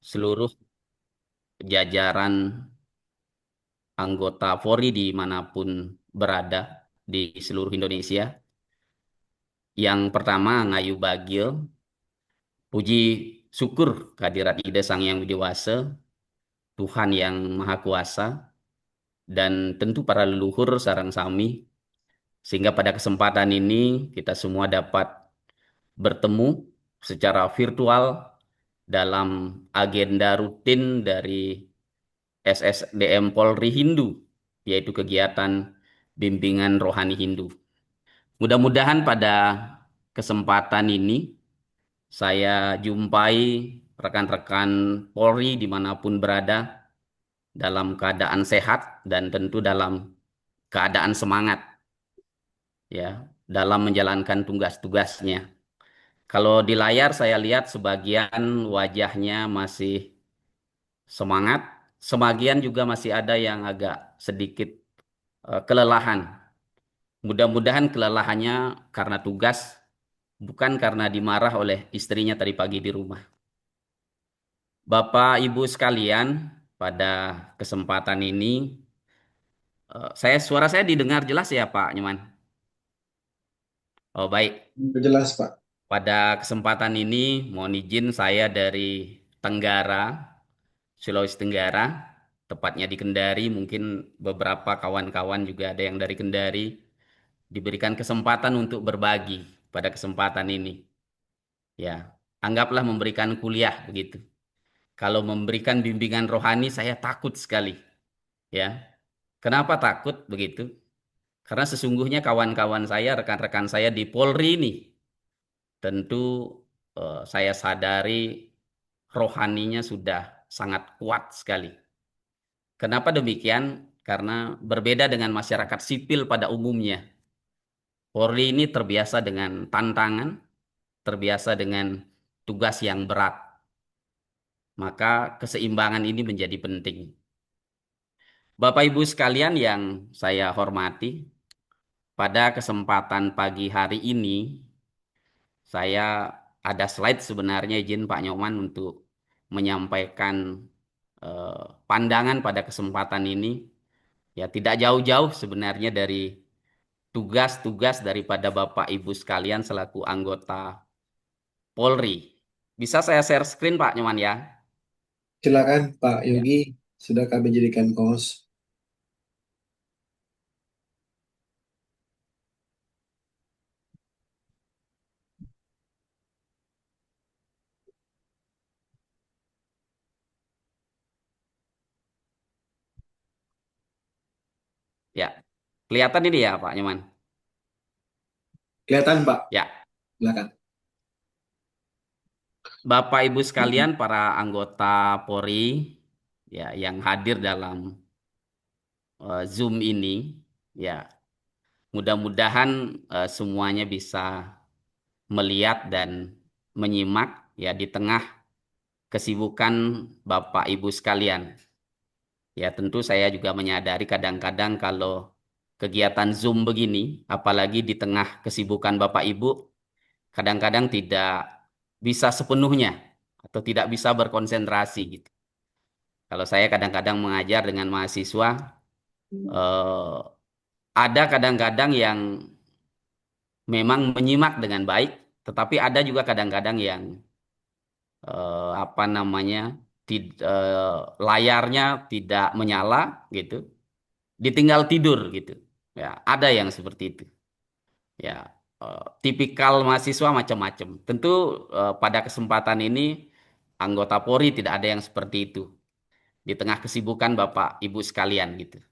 seluruh jajaran anggota Polri dimanapun berada di seluruh Indonesia. Yang pertama, Ngayu Bagil, puji syukur kehadirat Ida Sang Yang Widi Wasa, Tuhan yang Maha Kuasa, dan tentu para leluhur sarang sami, sehingga pada kesempatan ini kita semua dapat bertemu secara virtual dalam agenda rutin dari SSDM Polri Hindu, yaitu kegiatan bimbingan rohani Hindu. Mudah-mudahan pada kesempatan ini saya jumpai rekan-rekan Polri dimanapun berada dalam keadaan sehat dan tentu dalam keadaan semangat ya dalam menjalankan tugas-tugasnya. Kalau di layar saya lihat sebagian wajahnya masih semangat, sebagian juga masih ada yang agak sedikit kelelahan. Mudah-mudahan kelelahannya karena tugas, bukan karena dimarah oleh istrinya tadi pagi di rumah. Bapak Ibu sekalian, pada kesempatan ini, suara saya didengar jelas ya Pak Nyoman? Oh baik, Jelas, Pak. pada kesempatan ini mohon izin saya dari Tenggara, Sulawesi Tenggara, tepatnya di Kendari, mungkin beberapa kawan-kawan juga ada yang dari Kendari, diberikan kesempatan untuk berbagi pada kesempatan ini. Ya, anggaplah memberikan kuliah begitu. Kalau memberikan bimbingan rohani saya takut sekali, ya. Kenapa takut begitu? Karena sesungguhnya kawan-kawan saya, rekan-rekan saya di Polri ini, tentu saya sadari rohaninya sudah sangat kuat sekali. Kenapa demikian? Karena berbeda dengan masyarakat sipil pada umumnya. Polri ini terbiasa dengan tantangan, terbiasa dengan tugas yang berat. Maka keseimbangan ini menjadi penting. Bapak Ibu sekalian yang saya hormati, pada kesempatan pagi hari ini saya ada slide sebenarnya izin Pak Nyoman untuk menyampaikan pandangan pada kesempatan ini. Ya tidak jauh-jauh sebenarnya dari tugas-tugas daripada Bapak Ibu sekalian selaku anggota Polri. Bisa saya share screen Pak Nyoman ya? Silakan, Pak Ya. Yogi. Sudah kami jadikan host. Ya. Kelihatan ini ya Pak Nyoman? Kelihatan, Pak. Ya. Silakan. Bapak Ibu sekalian para anggota Polri ya yang hadir dalam Zoom ini ya mudah-mudahan semuanya bisa melihat dan menyimak ya di tengah kesibukan Bapak Ibu sekalian. Ya tentu saya juga menyadari kadang-kadang kalau kegiatan Zoom begini, apalagi di tengah kesibukan Bapak Ibu, kadang-kadang tidak bisa sepenuhnya atau tidak bisa berkonsentrasi gitu. Kalau saya kadang-kadang mengajar dengan mahasiswa, eh, ada kadang-kadang yang memang menyimak dengan baik, tetapi ada juga kadang-kadang yang apa namanya layarnya tidak menyala gitu, ditinggal tidur gitu. Ya, ada yang seperti itu. Ya, tipikal mahasiswa macam-macam. Tentu pada kesempatan ini anggota Polri tidak ada yang seperti itu di tengah kesibukan Bapak Ibu sekalian gitu.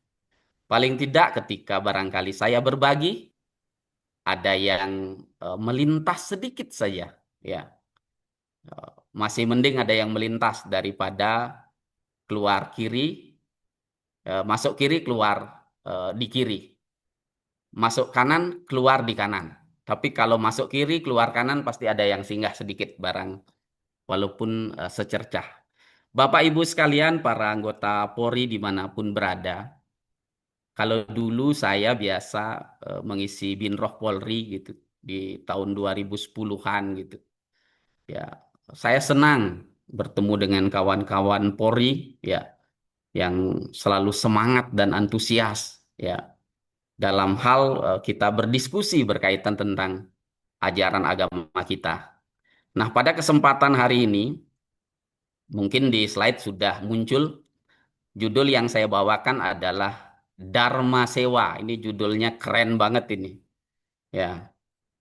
Paling tidak ketika barangkali saya berbagi, ada yang melintas sedikit saja. Ya, masih mending ada yang melintas daripada keluar kiri, masuk kiri keluar di kiri, masuk kanan keluar di kanan. Tapi kalau masuk kiri keluar kanan pasti ada yang singgah sedikit barang, walaupun secercah. Bapak Ibu sekalian, para anggota Polri dimanapun berada, kalau dulu saya biasa mengisi Binroh Polri gitu di tahun 2010-an gitu. Ya, saya senang. bertemu dengan kawan-kawan Polri ya yang selalu semangat dan antusias ya dalam hal kita berdiskusi berkaitan tentang ajaran agama kita. Nah, pada kesempatan hari ini mungkin di slide sudah muncul judul yang saya bawakan adalah Dharma Sewa. Ini judulnya keren banget ini. Ya,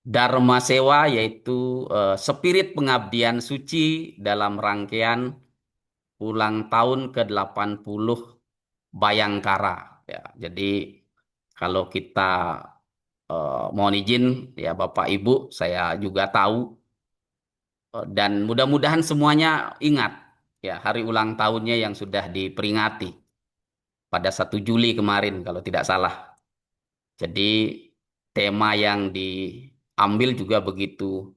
Dharma Sewa yaitu spirit pengabdian suci dalam rangkaian ulang tahun ke-80 Bayangkara. Ya, jadi kalau kita mohon izin ya Bapak Ibu, saya juga tahu dan mudah-mudahan semuanya ingat ya hari ulang tahunnya yang sudah diperingati pada 1 Juli kemarin kalau tidak salah. Jadi tema yang diambil juga begitu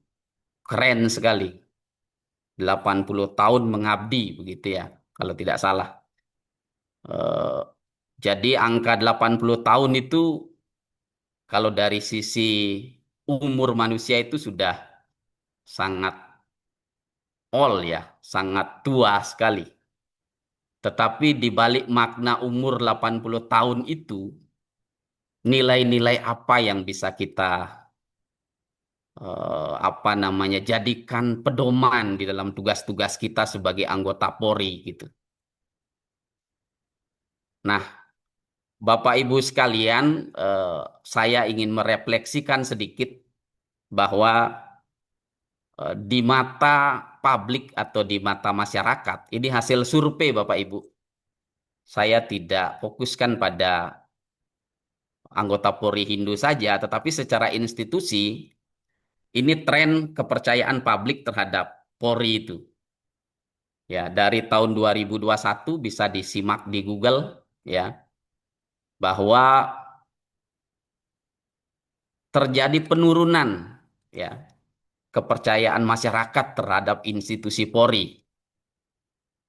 keren sekali. 80 tahun mengabdi begitu ya kalau tidak salah. Eh, jadi angka 80 tahun itu kalau dari sisi umur manusia itu sudah sangat old ya, sangat tua sekali. Tetapi di balik makna umur 80 tahun itu, nilai-nilai apa yang bisa kita apa namanya jadikan pedoman di dalam tugas-tugas kita sebagai anggota Polri gitu. Nah, Bapak Ibu sekalian, saya ingin merefleksikan sedikit bahwa di mata publik atau di mata masyarakat, ini hasil survei Bapak Ibu. Saya tidak fokuskan pada anggota Polri Hindu saja, tetapi secara institusi ini tren kepercayaan publik terhadap Polri itu. Ya, dari tahun 2021 bisa disimak di Google ya, bahwa terjadi penurunan ya kepercayaan masyarakat terhadap institusi Polri.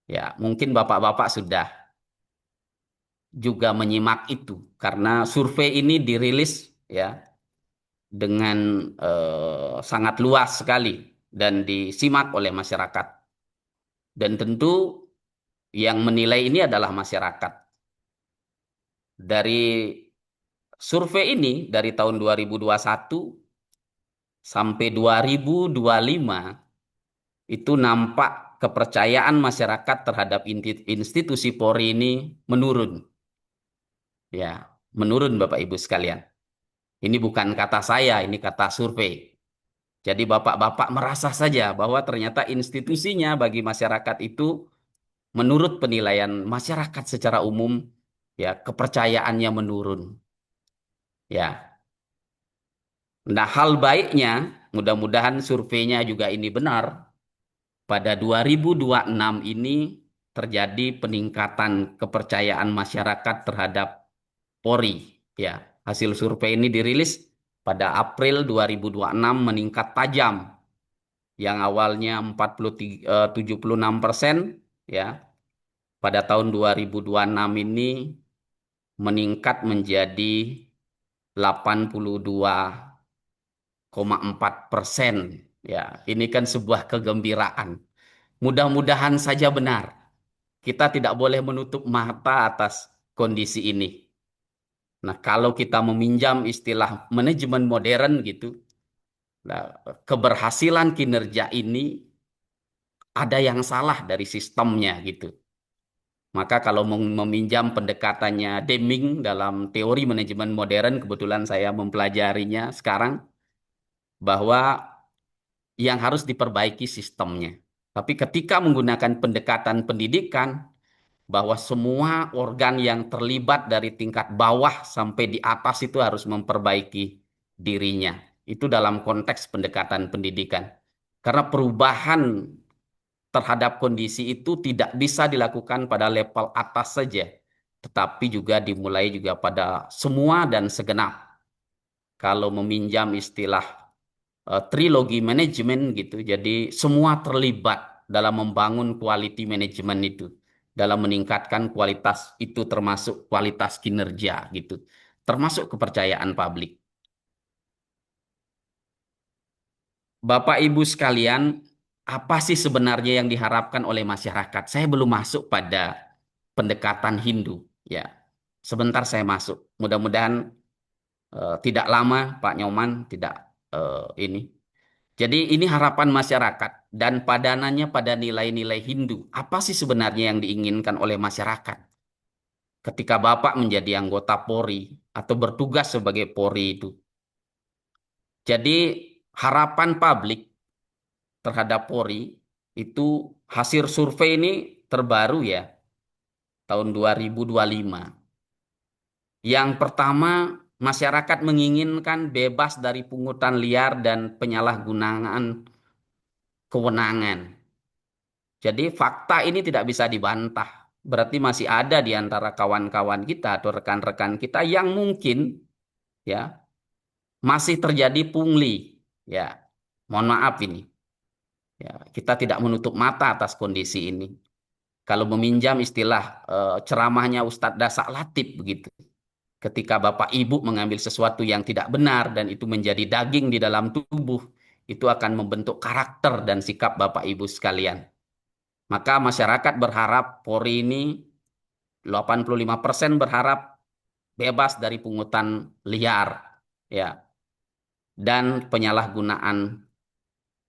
Ya, mungkin Bapak-bapak sudah juga menyimak itu karena survei ini dirilis ya dengan sangat luas sekali dan disimak oleh masyarakat. Dan tentu yang menilai ini adalah masyarakat. Dari survei ini dari tahun 2021 sampai 2025 itu nampak kepercayaan masyarakat terhadap institusi Polri ini menurun. Ya, menurun Bapak Ibu sekalian. Ini bukan kata saya, ini kata survei. Jadi bapak-bapak merasa saja bahwa ternyata institusinya bagi masyarakat itu menurut penilaian masyarakat secara umum ya kepercayaannya menurun. Ya. Nah, hal baiknya mudah-mudahan surveinya juga ini benar. Pada 2026 ini terjadi peningkatan kepercayaan masyarakat terhadap Polri. Ya, hasil survei ini dirilis pada April 2026 meningkat tajam yang awalnya 76% ya pada tahun 2026 ini meningkat menjadi 82,4%. Ya, ini kan sebuah kegembiraan. Mudah-mudahan saja benar. Kita tidak boleh menutup mata atas kondisi ini. Nah, kalau kita meminjam istilah manajemen modern gitu, nah, keberhasilan kinerja ini ada yang salah dari sistemnya gitu. Maka kalau meminjam pendekatannya Deming dalam teori manajemen modern, kebetulan saya mempelajarinya sekarang, bahwa yang harus diperbaiki sistemnya. Tapi ketika menggunakan pendekatan pendidikan, bahwa semua organ yang terlibat dari tingkat bawah sampai di atas itu harus memperbaiki dirinya. Itu dalam konteks pendekatan pendidikan. Karena perubahan terhadap kondisi itu tidak bisa dilakukan pada level atas saja, tetapi juga dimulai juga pada semua dan segenap. Kalau meminjam istilah trilogi manajemen gitu, jadi semua terlibat dalam membangun quality management itu, dalam meningkatkan kualitas itu termasuk kualitas kinerja gitu, termasuk kepercayaan publik. Bapak Ibu sekalian, apa sih sebenarnya yang diharapkan oleh masyarakat? Saya belum masuk pada pendekatan Hindu, ya. Sebentar saya masuk. Mudah-mudahan tidak lama, Pak Nyoman, tidak ini. Jadi ini harapan masyarakat dan padanannya pada nilai-nilai Hindu. Apa sih sebenarnya yang diinginkan oleh masyarakat ketika Bapak menjadi anggota Polri atau bertugas sebagai Polri itu? Jadi harapan publik terhadap Polri itu hasil survei ini terbaru ya, tahun 2025. Yang pertama, masyarakat menginginkan bebas dari pungutan liar dan penyalahgunaan kewenangan. Jadi fakta ini tidak bisa dibantah. Berarti masih ada di antara kawan-kawan kita atau rekan-rekan kita yang mungkin ya masih terjadi pungli. Ya, mohon maaf ini. Ya, kita tidak menutup mata atas kondisi ini. Kalau meminjam istilah ceramahnya Ustadz Dasak Latif begitu. Ketika Bapak Ibu mengambil sesuatu yang tidak benar dan itu menjadi daging di dalam tubuh, itu akan membentuk karakter dan sikap Bapak Ibu sekalian. Maka masyarakat berharap Polri ini 85% berharap bebas dari pungutan liar ya dan penyalahgunaan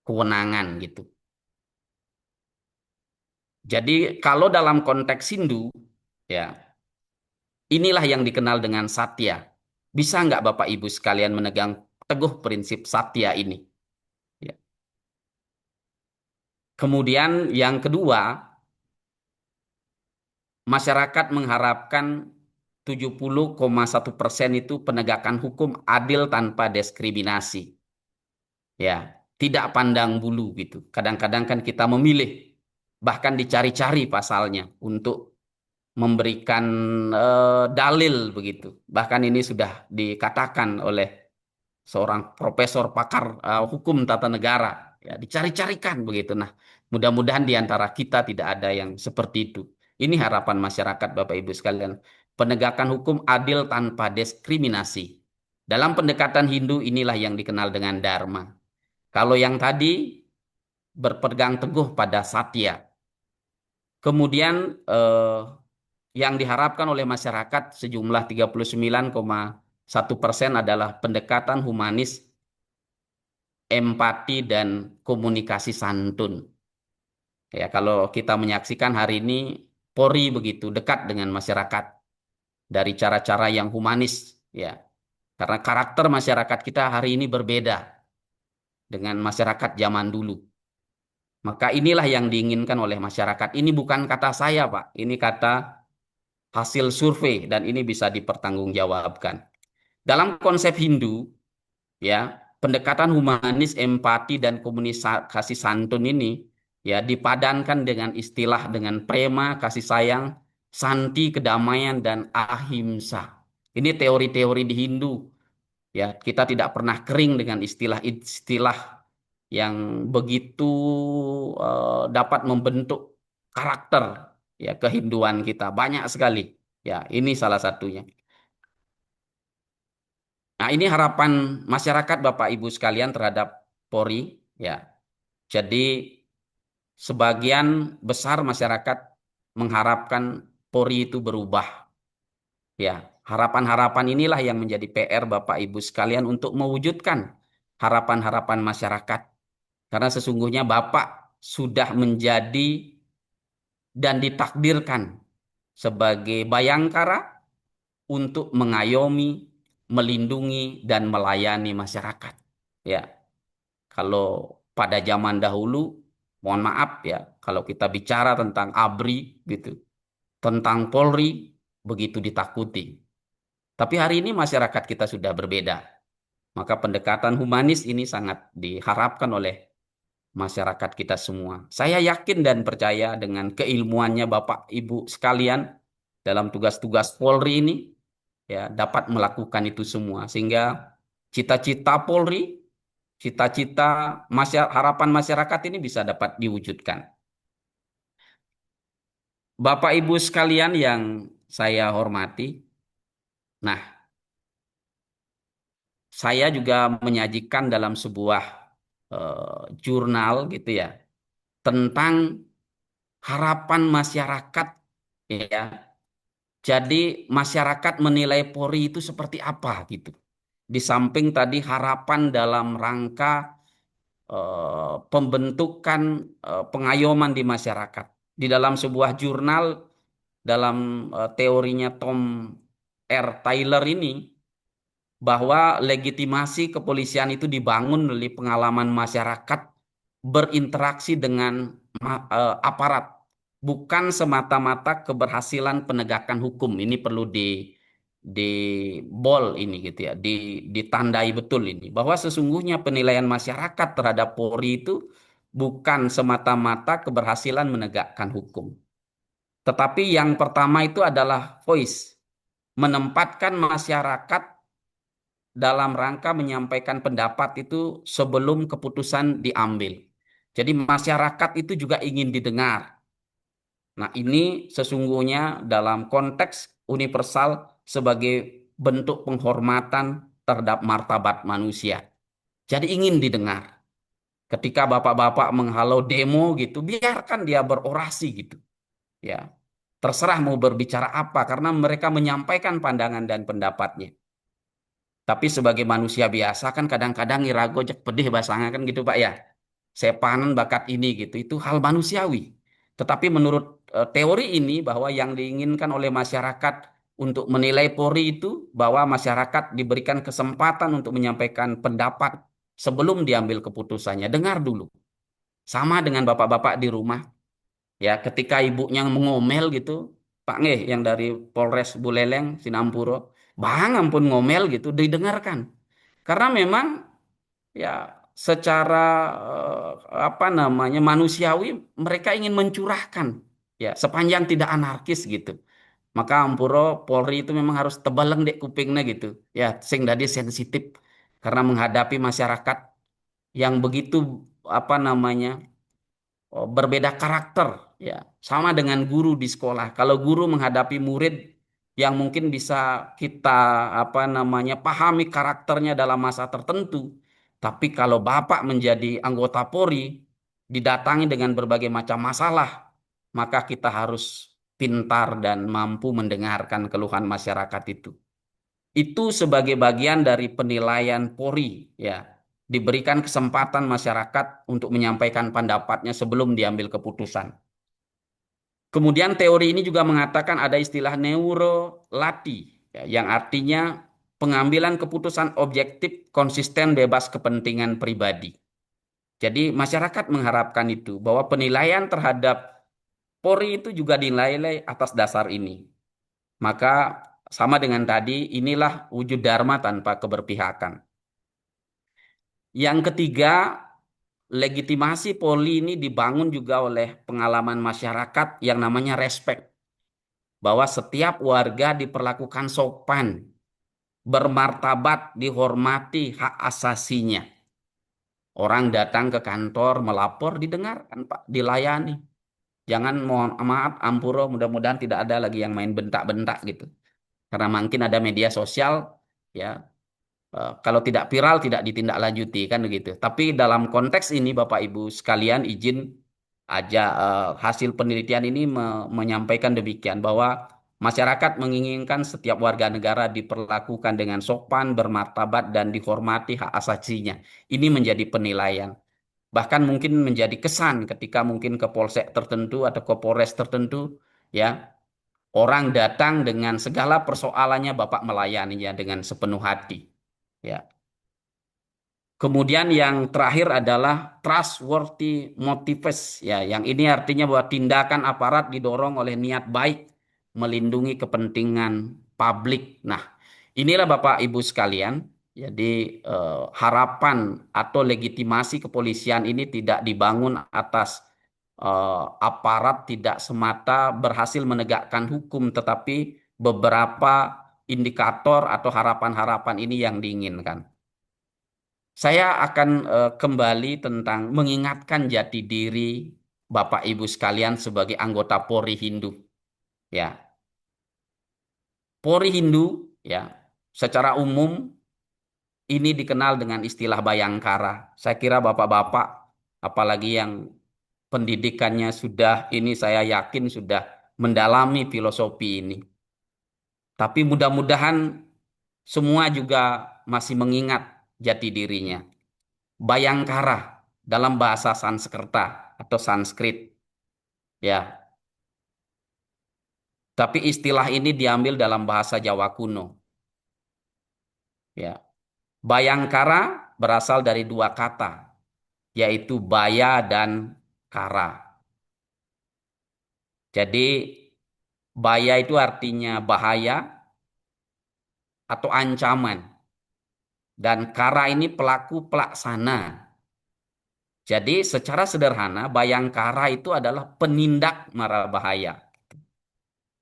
kewenangan gitu. Jadi kalau dalam konteks Hindu ya inilah yang dikenal dengan satya. Bisa nggak Bapak Ibu sekalian menegang teguh prinsip satya ini? Ya. Kemudian yang kedua, masyarakat mengharapkan 70,1% itu penegakan hukum adil tanpa diskriminasi. Ya, tidak pandang bulu gitu. Kadang-kadang kan kita memilih, bahkan dicari-cari pasalnya untuk memberikan dalil begitu. Bahkan ini sudah dikatakan oleh seorang profesor pakar hukum tata negara. Ya, dicari-carikan begitu. Nah, mudah-mudahan di antara kita tidak ada yang seperti itu. Ini harapan masyarakat, Bapak Ibu sekalian. Penegakan hukum adil tanpa diskriminasi. Dalam pendekatan Hindu inilah yang dikenal dengan Dharma. Kalau yang tadi berpegang teguh pada Satya. Kemudian yang diharapkan oleh masyarakat sejumlah 39,1% adalah pendekatan humanis, empati, dan komunikasi santun. Ya, kalau kita menyaksikan hari ini Polri begitu dekat dengan masyarakat dari cara-cara yang humanis, ya. Karena karakter masyarakat kita hari ini berbeda dengan masyarakat zaman dulu. Maka inilah yang diinginkan oleh masyarakat. Ini bukan kata saya, Pak. Ini kata hasil survei dan ini bisa dipertanggungjawabkan. Dalam konsep Hindu, ya, pendekatan humanis, empati dan komunikasi santun ini ya dipadankan dengan istilah dengan prema, kasih sayang, santi, kedamaian dan ahimsa. Ini teori-teori di Hindu. Ya, kita tidak pernah kering dengan istilah-istilah yang begitu dapat membentuk karakter ya kehinduan kita. Banyak sekali. Ya, ini salah satunya. Nah, ini harapan masyarakat Bapak Ibu sekalian terhadap Polri ya. Jadi sebagian besar masyarakat mengharapkan Polri itu berubah ya. Harapan-harapan inilah yang menjadi PR Bapak Ibu sekalian untuk mewujudkan harapan-harapan masyarakat. Karena sesungguhnya Bapak sudah menjadi dan ditakdirkan sebagai bayangkara untuk mengayomi, melindungi, dan melayani masyarakat. Ya, kalau pada zaman dahulu, mohon maaf ya, kalau kita bicara tentang ABRI gitu, tentang Polri, begitu ditakuti. Tapi hari ini masyarakat kita sudah berbeda. Maka pendekatan humanis ini sangat diharapkan oleh masyarakat kita semua. Saya yakin dan percaya dengan keilmuannya Bapak Ibu sekalian dalam tugas-tugas Polri ini ya dapat melakukan itu semua sehingga cita-cita Polri, cita-cita harapan masyarakat ini bisa dapat diwujudkan. Bapak Ibu sekalian yang saya hormati, nah saya juga menyajikan dalam sebuah jurnal gitu ya. tentang harapan masyarakat, ya. Jadi masyarakat menilai Polri itu seperti apa gitu. Di samping tadi harapan dalam rangka pembentukan pengayoman di masyarakat. Di dalam sebuah jurnal, dalam teorinya Tom R. Taylor ini, bahwa legitimasi kepolisian itu dibangun dari pengalaman masyarakat berinteraksi dengan aparat, bukan semata-mata keberhasilan penegakan hukum. Ini perlu di bold ini gitu ya, ditandai betul ini bahwa sesungguhnya penilaian masyarakat terhadap Polri itu bukan semata-mata keberhasilan menegakkan hukum. Tetapi yang pertama itu adalah voice, menempatkan masyarakat dalam rangka menyampaikan pendapat itu sebelum keputusan diambil. Jadi masyarakat itu juga ingin didengar. Nah, ini sesungguhnya dalam konteks universal sebagai bentuk penghormatan terhadap martabat manusia. Jadi ingin didengar. Ketika bapak-bapak menghalau demo gitu, biarkan dia berorasi gitu. Ya, terserah mau berbicara apa karena mereka menyampaikan pandangan dan pendapatnya. Tapi sebagai manusia biasa kan kadang-kadang irago jek pedih basangnya kan gitu Pak ya. Saya panen bakat ini gitu. Itu hal manusiawi. Tetapi menurut teori ini bahwa yang diinginkan oleh masyarakat untuk menilai Polri itu bahwa masyarakat diberikan kesempatan untuk menyampaikan pendapat sebelum diambil keputusannya. Dengar dulu. Sama dengan bapak-bapak di rumah ya ketika ibunya mengomel gitu, Pak Nggih yang dari Polres Buleleng Sinampuro, Bang ampun ngomel gitu didengarkan. Karena memang ya secara apa namanya manusiawi mereka ingin mencurahkan ya sepanjang tidak anarkis gitu. Maka Ampuro Polri itu memang harus tebeleng dek kupingnya gitu. Ya sing dadi sensitif karena menghadapi masyarakat yang begitu apa namanya berbeda karakter ya sama dengan guru di sekolah kalau guru menghadapi murid yang mungkin bisa kita apa namanya pahami karakternya dalam masa tertentu tapi kalau bapak menjadi anggota Polri didatangi dengan berbagai macam masalah maka kita harus pintar dan mampu mendengarkan keluhan masyarakat itu sebagai bagian dari penilaian Polri ya diberikan kesempatan masyarakat untuk menyampaikan pendapatnya sebelum diambil keputusan. Kemudian teori ini juga mengatakan ada istilah neurolati ya, yang artinya pengambilan keputusan objektif, konsisten, bebas kepentingan pribadi. Jadi masyarakat mengharapkan itu bahwa penilaian terhadap Polri itu juga dinilai atas dasar ini. Maka sama dengan tadi, inilah wujud dharma tanpa keberpihakan. Yang ketiga, legitimasi Polri ini dibangun juga oleh pengalaman masyarakat yang namanya respect. Bahwa setiap warga diperlakukan sopan, bermartabat, dihormati hak asasinya. Orang datang ke kantor melapor didengarkan Pak, dilayani. Jangan mohon maaf Ampuro mudah-mudahan tidak ada lagi yang main bentak-bentak gitu. Karena mungkin ada media sosial ya kalau tidak viral tidak ditindaklanjuti kan begitu. Tapi dalam konteks ini Bapak Ibu sekalian izin aja hasil penelitian ini menyampaikan demikian bahwa masyarakat menginginkan setiap warga negara diperlakukan dengan sopan, bermartabat dan dihormati hak asasinya. Ini menjadi penilaian. Bahkan mungkin menjadi kesan ketika mungkin ke polsek tertentu atau ke polres tertentu ya orang datang dengan segala persoalannya Bapak melayaninya dengan sepenuh hati. Ya. Kemudian yang terakhir adalah trustworthy motives ya, yang ini artinya bahwa tindakan aparat didorong oleh niat baik melindungi kepentingan publik. Nah, inilah Bapak Ibu sekalian, jadi harapan atau legitimasi kepolisian ini tidak dibangun atas aparat tidak semata berhasil menegakkan hukum, tetapi beberapa indikator atau harapan-harapan ini yang diinginkan. Saya akan kembali tentang mengingatkan jati diri Bapak Ibu sekalian sebagai anggota Polri Hindu. Ya, Polri Hindu ya, secara umum ini dikenal dengan istilah Bayangkara. Saya kira Bapak-bapak apalagi yang pendidikannya sudah ini, saya yakin sudah mendalami filosofi ini. Tapi mudah-mudahan semua juga masih mengingat jati dirinya. Bayangkara dalam bahasa Sanskerta atau Sanskrit, ya. Tapi istilah ini diambil dalam bahasa Jawa kuno, ya. Bayangkara berasal dari dua kata, yaitu baya dan kara. Jadi baya itu artinya bahaya atau ancaman, dan kara ini pelaku pelaksana. Jadi secara sederhana bayangkara itu adalah penindak mara bahaya.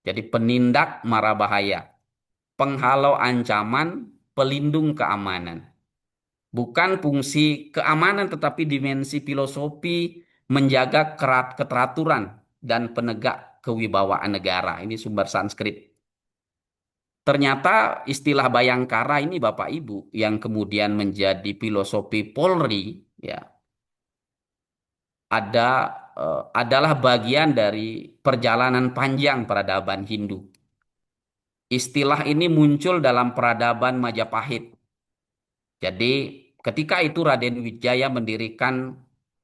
Jadi penindak mara bahaya, penghalau ancaman, pelindung keamanan. Bukan fungsi keamanan tetapi dimensi filosofi menjaga keteraturan dan penegak kewibawaan negara. Ini sumber Sanskrit. Ternyata istilah bayangkara ini Bapak Ibu yang kemudian menjadi filosofi Polri, ya, adalah bagian dari perjalanan panjang peradaban Hindu. Istilah ini muncul dalam peradaban Majapahit. Jadi ketika itu Raden Wijaya mendirikan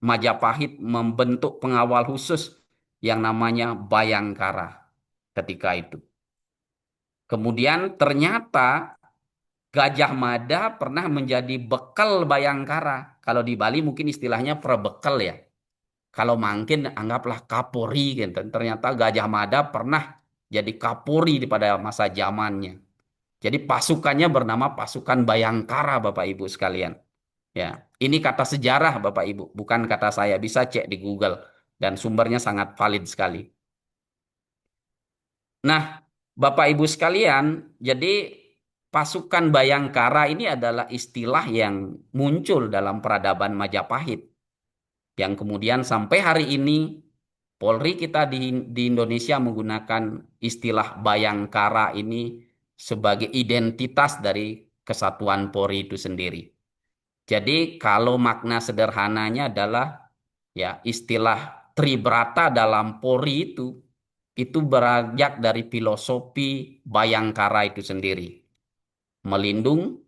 Majapahit, membentuk pengawal khusus yang namanya Bayangkara ketika itu. Kemudian ternyata Gajah Mada pernah menjadi bekal Bayangkara. Kalau di Bali mungkin istilahnya perbekal, ya. Kalau mungkin anggaplah Kapolri gitu. Ternyata Gajah Mada pernah jadi Kapolri pada masa zamannya. Jadi pasukannya bernama pasukan Bayangkara, Bapak Ibu sekalian. Ya, ini kata sejarah Bapak Ibu, bukan kata saya. Bisa cek di Google dan sumbernya sangat valid sekali. Nah, Bapak Ibu sekalian, jadi pasukan Bayangkara ini adalah istilah yang muncul dalam peradaban Majapahit, yang kemudian sampai hari ini Polri kita di Indonesia menggunakan istilah Bayangkara ini sebagai identitas dari kesatuan Polri itu sendiri. Jadi kalau makna sederhananya adalah, ya, istilah Tribrata dalam Polri itu beranjak dari filosofi Bayangkara itu sendiri. Melindung,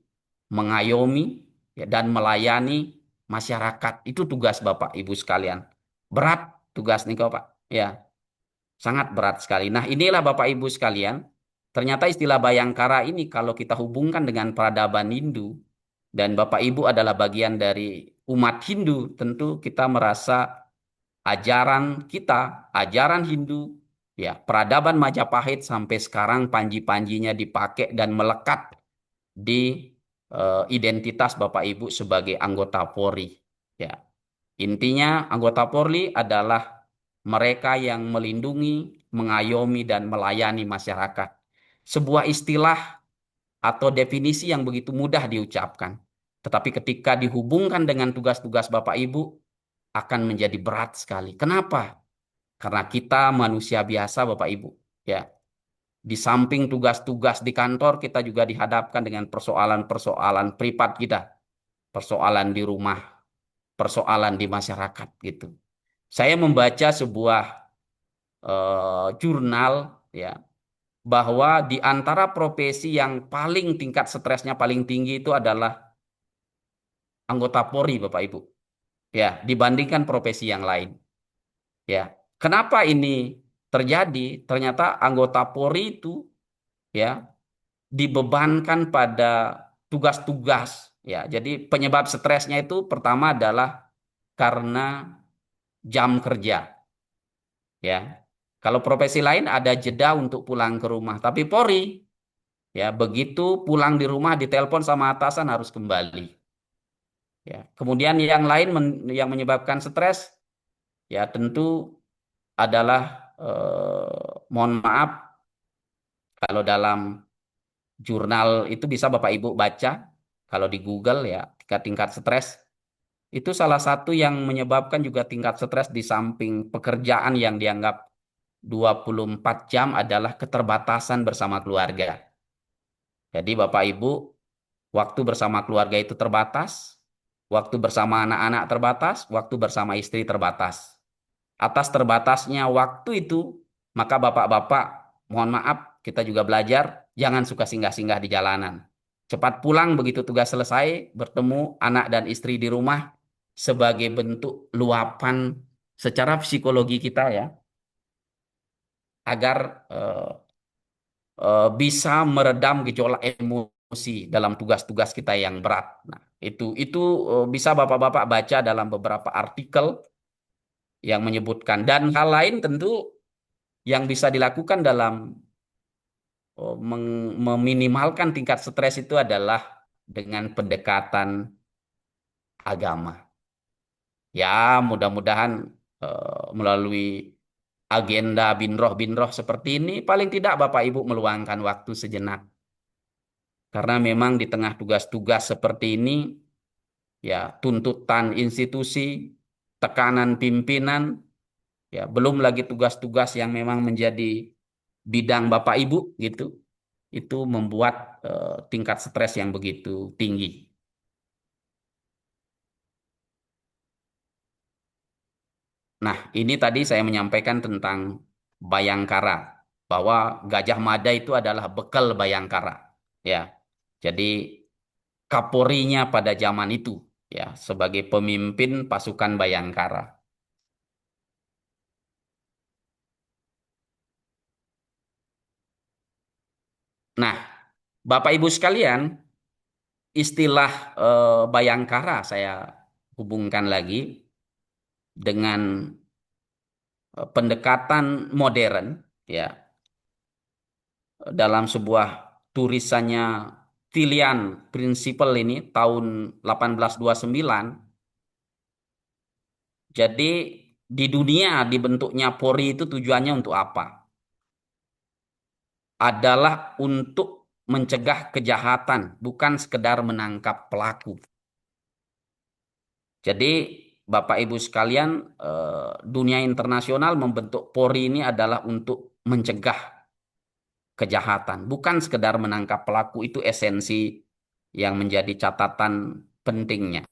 mengayomi, ya, dan melayani masyarakat. Itu tugas Bapak Ibu sekalian. Berat tugas nih kok Pak. Ya, sangat berat sekali. Nah, inilah Bapak Ibu sekalian. Ternyata istilah Bayangkara ini kalau kita hubungkan dengan peradaban Hindu, dan Bapak Ibu adalah bagian dari umat Hindu, tentu kita merasa ajaran kita, ajaran Hindu, ya, peradaban Majapahit sampai sekarang panji-panjinya dipakai dan melekat di identitas Bapak Ibu sebagai anggota Polri. Ya, intinya anggota Polri adalah mereka yang melindungi, mengayomi, dan melayani masyarakat. Sebuah istilah atau definisi yang begitu mudah diucapkan. Tetapi ketika dihubungkan dengan tugas-tugas Bapak Ibu, akan menjadi berat sekali. Kenapa? Karena kita manusia biasa, Bapak Ibu. Ya, di samping tugas-tugas di kantor, kita juga dihadapkan dengan persoalan-persoalan privat kita, persoalan di rumah, persoalan di masyarakat gitu. Saya membaca sebuah jurnal, ya, bahwa di antara profesi yang paling tingkat stresnya paling tinggi itu adalah anggota Polri, Bapak Ibu. Ya, dibandingkan profesi yang lain. Ya, kenapa ini terjadi? Ternyata anggota Polri itu, ya, dibebankan pada tugas-tugas. Ya, jadi penyebab stresnya itu pertama adalah karena jam kerja. Ya, kalau profesi lain ada jeda untuk pulang ke rumah, tapi Polri, ya, begitu pulang di rumah ditelepon sama atasan harus kembali. Ya, kemudian yang lain yang menyebabkan stres, ya, tentu adalah mohon maaf, kalau dalam jurnal itu bisa Bapak Ibu baca, kalau di Google, ya, tingkat stres itu salah satu yang menyebabkan juga tingkat stres di samping pekerjaan yang dianggap 24 jam adalah keterbatasan bersama keluarga. Jadi Bapak Ibu, waktu bersama keluarga itu terbatas, waktu bersama anak-anak terbatas, waktu bersama istri terbatas. Atas terbatasnya waktu itu, maka bapak-bapak, mohon maaf, kita juga belajar, jangan suka singgah-singgah di jalanan. Cepat pulang begitu tugas selesai, bertemu anak dan istri di rumah sebagai bentuk luapan secara psikologi kita ya, agar bisa meredam gejolak emosi dalam tugas-tugas kita yang berat. Nah, itu bisa bapak-bapak baca dalam beberapa artikel yang menyebutkan, dan hal lain tentu yang bisa dilakukan dalam meminimalkan tingkat stres itu adalah dengan pendekatan agama. Ya, mudah-mudahan melalui agenda binroh-binroh seperti ini, paling tidak Bapak Ibu meluangkan waktu sejenak. Karena memang di tengah tugas-tugas seperti ini, ya tuntutan institusi, tekanan pimpinan, ya belum lagi tugas-tugas yang memang menjadi bidang Bapak Ibu gitu, itu membuat tingkat stres yang begitu tinggi. Nah, ini tadi saya menyampaikan tentang Bayangkara, bahwa Gajah Mada itu adalah bekal Bayangkara. Ya, jadi Kapolrinya pada zaman itu, ya, sebagai pemimpin pasukan Bayangkara. Nah, Bapak Ibu sekalian, istilah Bayangkara saya hubungkan lagi dengan pendekatan modern, ya, dalam sebuah tulisannya Tilian Principle ini tahun 1829. Jadi di dunia dibentuknya Polri itu tujuannya untuk apa? Adalah untuk mencegah kejahatan, bukan sekedar menangkap pelaku. Jadi Bapak Ibu sekalian, dunia internasional membentuk Polri ini adalah untuk mencegah kejahatan, bukan sekedar menangkap pelaku. Itu esensi yang menjadi catatan pentingnya.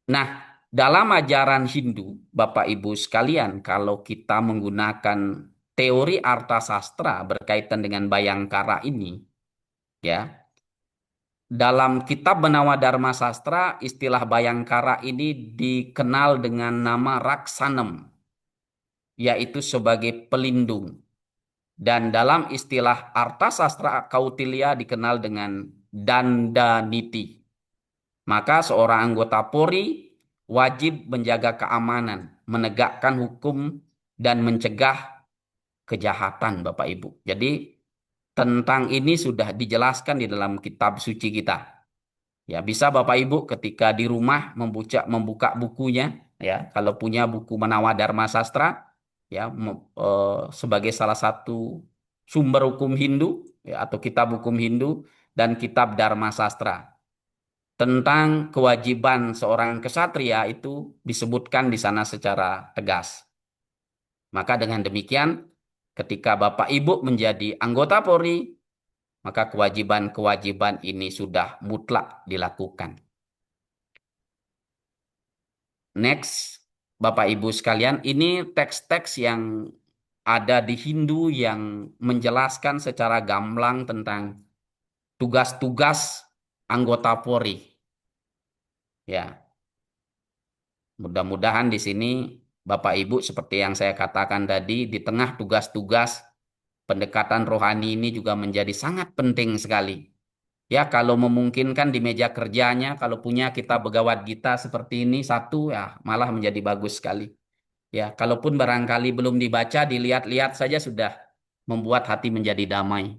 Nah, dalam ajaran Hindu, Bapak Ibu sekalian, kalau kita menggunakan teori arta sastra berkaitan dengan Bayangkara ini, ya, dalam kitab Benawa Dharma Sastra, istilah Bayangkara ini dikenal dengan nama Raksanem, yaitu sebagai pelindung. Dan dalam istilah arta sastra Kautilya dikenal dengan Dandaniti. Maka seorang anggota Polri wajib menjaga keamanan, menegakkan hukum, dan mencegah kejahatan, Bapak Ibu. Jadi tentang ini sudah dijelaskan di dalam kitab suci kita. Ya, bisa Bapak Ibu ketika di rumah membuka bukunya, ya, kalau punya buku Menawa Dharma Sastra, ya, sebagai salah satu sumber hukum Hindu, ya, atau kitab hukum Hindu dan kitab Dharma Sastra. Tentang kewajiban seorang kesatria itu disebutkan di sana secara tegas. Maka dengan demikian, ketika Bapak Ibu menjadi anggota Polri, maka kewajiban-kewajiban ini sudah mutlak dilakukan. Next, Bapak Ibu sekalian, ini teks-teks yang ada di Hindu yang menjelaskan secara gamblang tentang tugas-tugas anggota Polri. Ya, mudah-mudahan di sini Bapak Ibu seperti yang saya katakan tadi, di tengah tugas-tugas pendekatan rohani ini juga menjadi sangat penting sekali. Ya, kalau memungkinkan di meja kerjanya, kalau punya kitab Bhagavad Gita seperti ini satu, ya malah menjadi bagus sekali. Ya, kalaupun barangkali belum dibaca, dilihat-lihat saja sudah membuat hati menjadi damai.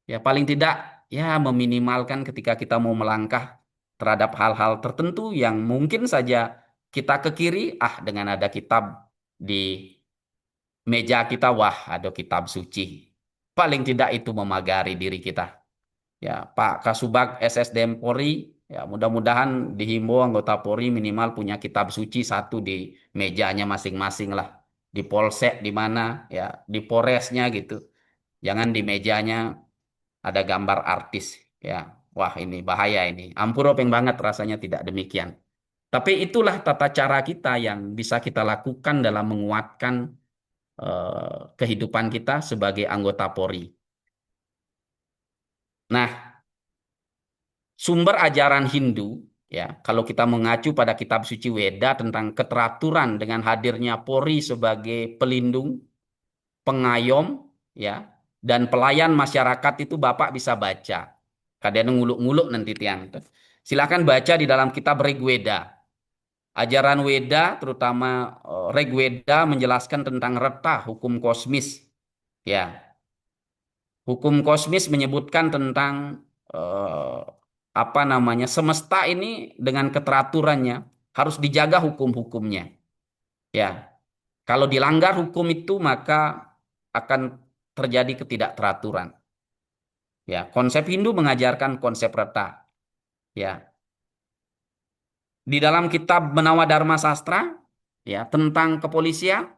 Ya, paling tidak ya meminimalkan ketika kita mau melangkah terhadap hal-hal tertentu yang mungkin saja kita ke kiri, dengan ada kitab di meja kita, wah, ada kitab suci. Paling tidak itu memagari diri kita. Ya, Pak Kasubag SSDM Polri, ya mudah-mudahan dihimbau anggota Polri minimal punya kitab suci satu di mejanya masing-masing lah. Di polsek di mana, ya, di Polresnya gitu. Jangan di mejanya ada gambar artis. Ya, wah ini bahaya ini. Ampuropeng banget rasanya tidak demikian. Tapi itulah tata cara kita yang bisa kita lakukan dalam menguatkan kehidupan kita sebagai anggota Polri. Nah, sumber ajaran Hindu, ya, kalau kita mengacu pada kitab suci Weda tentang keteraturan dengan hadirnya Polri sebagai pelindung, pengayom, ya, dan pelayan masyarakat itu Bapak bisa baca. Kadang nguluk-nguluk nanti tiang. Silakan baca di dalam kitab Rigweda. Ajaran Weda, terutama Rigweda menjelaskan tentang retah hukum kosmis. Ya, hukum kosmis menyebutkan tentang eh, apa namanya semesta ini dengan keteraturannya harus dijaga hukum-hukumnya. Ya, kalau dilanggar hukum itu maka akan terjadi ketidakteraturan. Ya, konsep Hindu mengajarkan konsep reta. Ya, di dalam kitab Menawa Dharma Sastra, ya tentang kepolisian,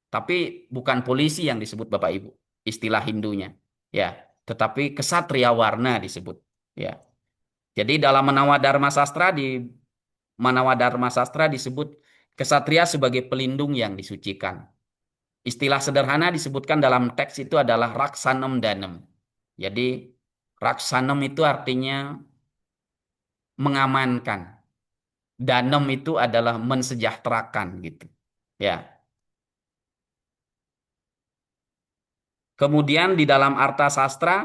tapi bukan polisi yang disebut Bapak Ibu, istilah Hindunya. Ya, tetapi kesatria warna disebut. Ya, jadi dalam Menawa Dharma Sastra disebut kesatria sebagai pelindung yang disucikan. Istilah sederhana disebutkan dalam teks itu adalah Raksanam Danem. Jadi Raksanam itu artinya mengamankan. Danem itu adalah mensejahterakan gitu. Ya. Kemudian di dalam Arta Sastra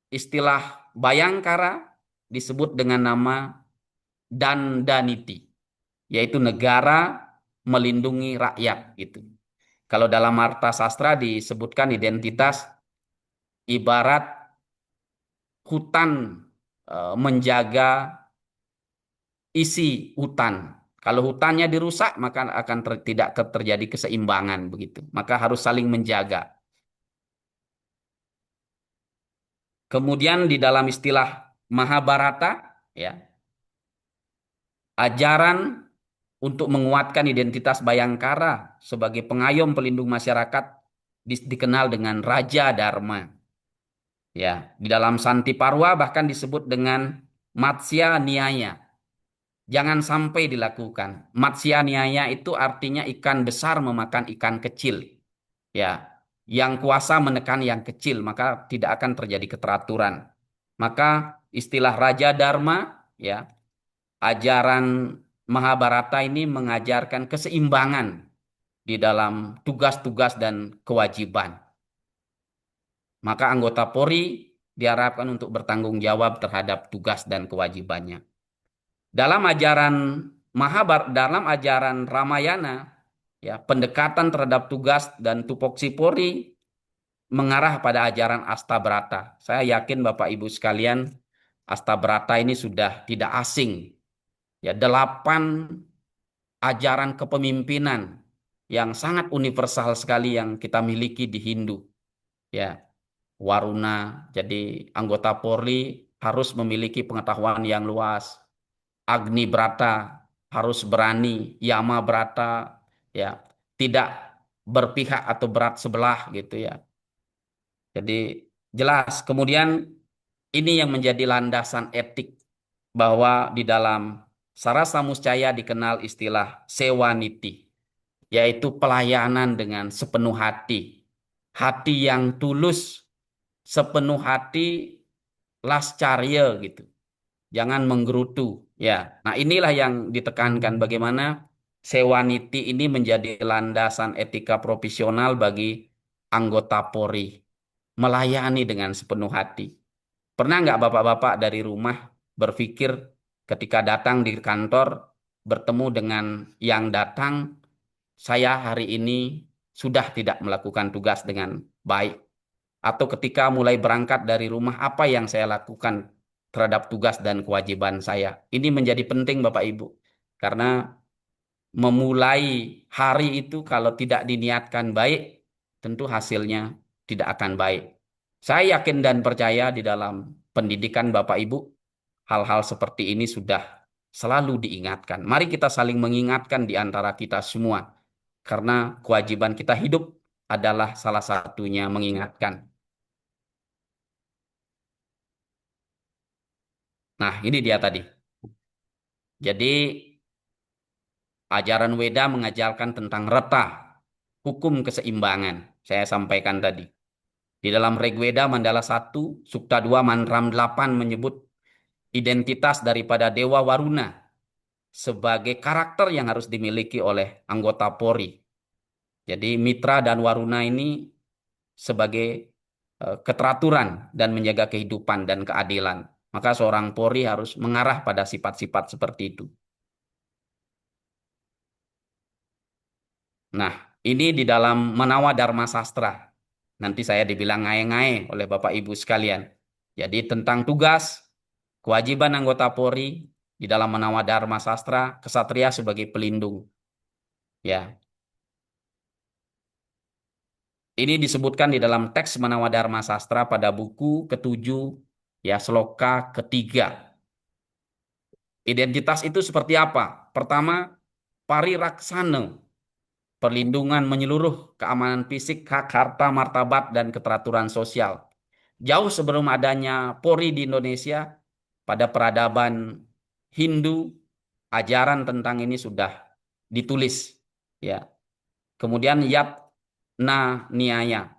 istilah Bayangkara disebut dengan nama Dandaniti, yaitu negara melindungi rakyat gitu. Kalau dalam Arta Sastra disebutkan identitas ibarat hutan menjaga isi hutan. Kalau hutannya dirusak, maka akan tidak terjadi keseimbangan begitu. Maka harus saling menjaga. Kemudian di dalam istilah Mahabharata, ya, ajaran untuk menguatkan identitas Bayangkara sebagai pengayom pelindung masyarakat dikenal dengan Raja Dharma. Ya, di dalam Santi Parwa bahkan disebut dengan Matsya Niyaya. Jangan sampai dilakukan. Matsya Niyaya itu artinya ikan besar memakan ikan kecil. Ya, yang kuasa menekan yang kecil, maka tidak akan terjadi keteraturan. Maka istilah Raja Dharma, ya, ajaran Mahabharata ini mengajarkan keseimbangan di dalam tugas-tugas dan kewajiban. Maka anggota Polri diharapkan untuk bertanggung jawab terhadap tugas dan kewajibannya. Dalam ajaran dalam ajaran Ramayana, ya, pendekatan terhadap tugas dan tupoksi Polri mengarah pada ajaran Astabrata. Saya yakin Bapak Ibu sekalian, Astabrata ini sudah tidak asing. Ya, 8 ajaran kepemimpinan yang sangat universal sekali yang kita miliki di Hindu. Ya, Waruna, jadi anggota Polri harus memiliki pengetahuan yang luas. Agni Brata harus berani, Yama Brata ya tidak berpihak atau berat sebelah gitu ya. Jadi jelas. Kemudian ini yang menjadi landasan etik bahwa di dalam Sarasa Muscaya dikenal istilah sewaniti, yaitu pelayanan dengan sepenuh hati. Hati yang tulus, sepenuh hati lascarya gitu. Jangan menggerutu. Ya, nah inilah yang ditekankan bagaimana sewaniti ini menjadi landasan etika profesional bagi anggota Polri. Melayani dengan sepenuh hati. Pernah nggak bapak-bapak dari rumah berpikir ketika datang di kantor bertemu dengan yang datang, saya hari ini sudah tidak melakukan tugas dengan baik. Atau ketika mulai berangkat dari rumah, apa yang saya lakukan terhadap tugas dan kewajiban saya. Ini menjadi penting Bapak Ibu. Karena memulai hari itu kalau tidak diniatkan baik, tentu hasilnya tidak akan baik. Saya yakin dan percaya di dalam pendidikan Bapak Ibu, hal-hal seperti ini sudah selalu diingatkan. Mari kita saling mengingatkan di antara kita semua. Karena kewajiban kita hidup adalah salah satunya mengingatkan. Nah, ini dia tadi. Jadi ajaran Weda mengajarkan tentang reta, hukum keseimbangan. Saya sampaikan tadi. Di dalam Rigveda Mandala 1, Sukta 2, Mantra 8 menyebut identitas daripada Dewa Waruna sebagai karakter yang harus dimiliki oleh anggota Polri. Jadi Mitra dan Waruna ini sebagai keteraturan dan menjaga kehidupan dan keadilan. Maka seorang Polri harus mengarah pada sifat-sifat seperti itu. Nah, ini di dalam Menawa Dharma Sastra. Nanti saya dibilang ngae-ngae oleh Bapak Ibu sekalian. Jadi tentang tugas, kewajiban anggota Polri di dalam Menawa Dharma Sastra, kesatria sebagai pelindung. Ya, ini disebutkan di dalam teks Menawa Dharma Sastra pada buku ketujuh, ya, sloka ketiga. Identitas itu seperti apa? Pertama, pariraksana, perlindungan menyeluruh keamanan fisik, hak, harta, martabat, dan keteraturan sosial. Jauh sebelum adanya Polri di Indonesia, pada peradaban Hindu, ajaran tentang ini sudah ditulis. Ya. Kemudian yatna niaya,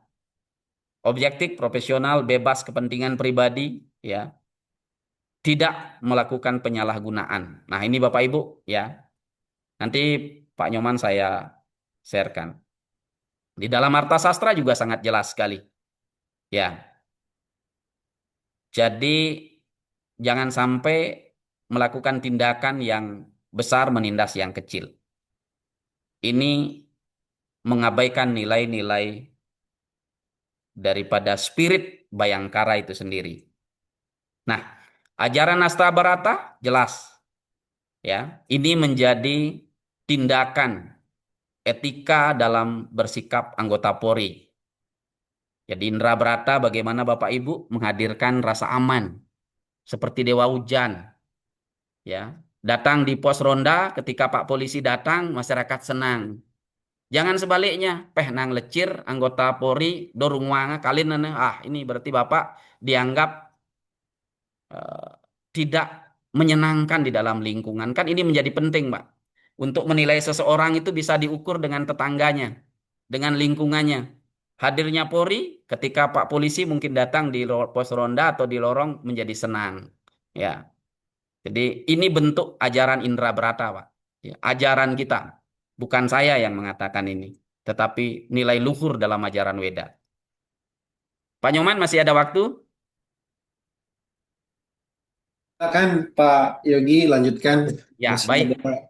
objektif, profesional, bebas kepentingan pribadi, ya, tidak melakukan penyalahgunaan. Nah, ini Bapak Ibu, ya. Nanti Pak Nyoman saya sharekan. Di dalam Arta Sastra juga sangat jelas sekali. Ya, jadi jangan sampai melakukan tindakan yang besar menindas yang kecil. Ini mengabaikan nilai-nilai daripada spirit Bayangkara itu sendiri. Nah, ajaran Nasta Barata jelas, ya. Ini menjadi tindakan etika dalam bersikap anggota Polri. Jadi Indra Brata bagaimana Bapak Ibu menghadirkan rasa aman seperti dewa hujan, ya. Datang di pos ronda, ketika Pak Polisi datang masyarakat senang. Jangan sebaliknya, peh nang lecir anggota Polri dorung wanga kalin ini berarti Bapak dianggap eh, tidak menyenangkan di dalam lingkungan. Kan ini menjadi penting, Pak. Untuk menilai seseorang itu bisa diukur dengan tetangganya, dengan lingkungannya. Hadirnya Polri ketika Pak Polisi mungkin datang di pos ronda atau di lorong menjadi senang. Ya. Jadi ini bentuk ajaran Indra Brata, Pak. Ya, ajaran kita. Bukan saya yang mengatakan ini, tetapi nilai luhur dalam ajaran Weda. Pak Nyoman masih ada waktu? Silakan Pak Yogi lanjutkan. Ya, Masih ada. baik.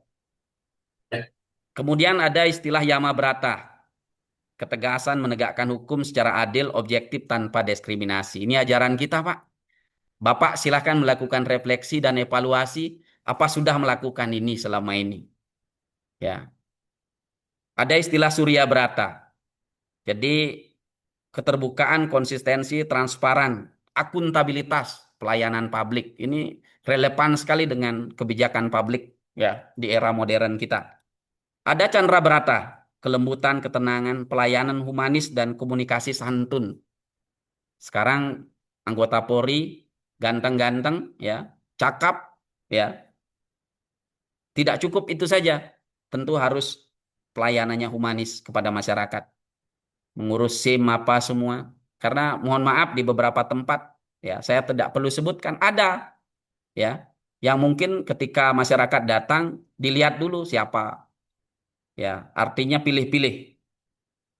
Kemudian ada istilah Yama Brata, ketegasan menegakkan hukum secara adil, objektif, tanpa diskriminasi. Ini ajaran kita, Pak. Bapak silahkan melakukan refleksi dan evaluasi apa sudah melakukan ini selama ini. Ya, ada istilah Surya Brata. Jadi keterbukaan, konsistensi, transparan, akuntabilitas, pelayanan publik. Ini relevan sekali dengan kebijakan publik, ya, di era modern kita. Ada Chandra Brata, kelembutan, ketenangan, pelayanan humanis, dan komunikasi santun. Sekarang anggota Polri ganteng-ganteng, ya, cakap, ya, tidak cukup itu saja. Tentu harus pelayanannya humanis kepada masyarakat, mengurus SIM apa semua. Karena mohon maaf di beberapa tempat, ya, saya tidak perlu sebutkan ada, ya, yang mungkin ketika masyarakat datang dilihat dulu siapa, ya, artinya pilih-pilih.